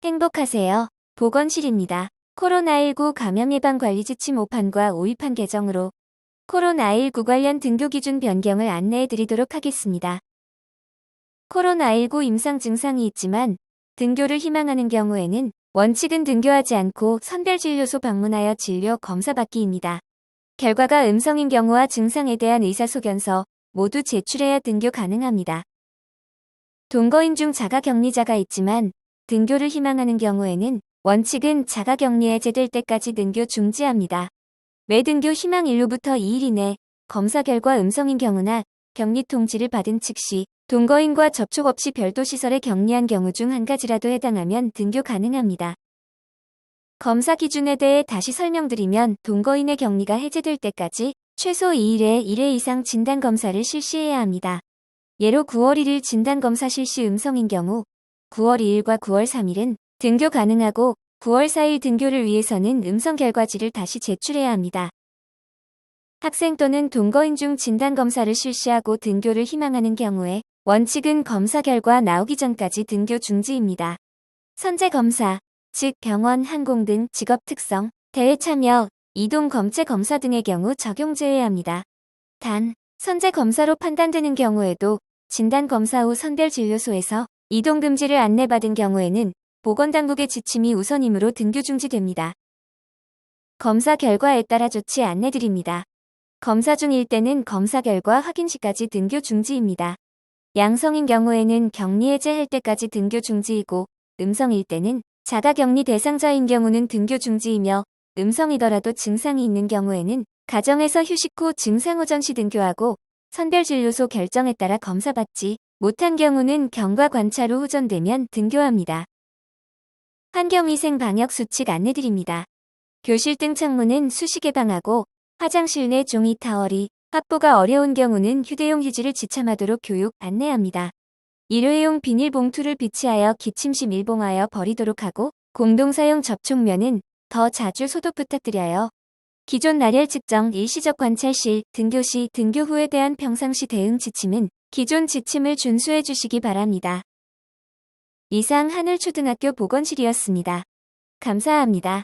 행복하세요. 보건실입니다. 코로나19 감염 예방 관리 지침 5판과 5위판 개정으로 코로나19 관련 등교 기준 변경을 안내해 드리도록 하겠습니다. 코로나19 임상 증상이 있지만 등교를 희망하는 경우에는 원칙은 등교하지 않고 선별진료소 방문하여 진료 검사받기입니다. 결과가 음성인 경우와 증상에 대한 의사소견서 모두 제출해야 등교 가능합니다. 동거인 중 자가격리자가 있지만 등교를 희망하는 경우에는 원칙은 자가격리 해제될 때까지 등교 중지합니다. 매 등교 희망 일로부터 2일 이내 검사 결과 음성인 경우나 격리 통지를 받은 즉시 동거인과 접촉 없이 별도 시설에 격리한 경우 중 한 가지라도 해당하면 등교 가능합니다. 검사 기준에 대해 다시 설명드리면 동거인의 격리가 해제될 때까지 최소 2일에 1회 이상 진단검사를 실시해야 합니다. 예로 9월 1일 진단검사 실시 음성인 경우 9월 2일과 9월 3일은 등교 가능하고 9월 4일 등교를 위해서는 음성 결과지를 다시 제출해야 합니다. 학생 또는 동거인 중 진단검사를 실시하고 등교를 희망하는 경우에 원칙은 검사 결과 나오기 전까지 등교 중지입니다. 선제검사, 즉 병원, 항공 등 직업 특성, 대회 참여, 이동 검체 검사 등의 경우 적용 제외합니다. 단, 선제검사로 판단되는 경우에도 진단검사 후 선별진료소에서 이동금지를 안내받은 경우에는 보건당국의 지침이 우선이므로 등교 중지됩니다. 검사 결과에 따라 조치 안내드립니다. 검사 중일 때는 검사 결과 확인 시까지 등교 중지입니다. 양성인 경우에는 격리 해제할 때까지 등교 중지이고 음성일 때는 자가격리 대상자인 경우는 등교 중지이며 음성이더라도 증상이 있는 경우에는 가정에서 휴식 후 증상 호전 시 등교하고 선별진료소 결정에 따라 검사받지 못한 경우는 경과 관찰 후 호전되면 등교합니다. 환경위생 방역 수칙 안내드립니다. 교실 등 창문은 수시 개방하고 화장실 내 종이 타월이 확보가 어려운 경우는 휴대용 휴지를 지참하도록 교육 안내합니다. 일회용 비닐봉투를 비치하여 기침 시 밀봉하여 버리도록 하고 공동사용 접촉면은 더 자주 소독 부탁드려요. 기존 나열 측정 일시적 관찰실 등교 시 등교 후에 대한 평상시 대응 지침은 기존 지침을 준수해 주시기 바랍니다. 이상 하늘초등학교 보건실이었습니다. 감사합니다.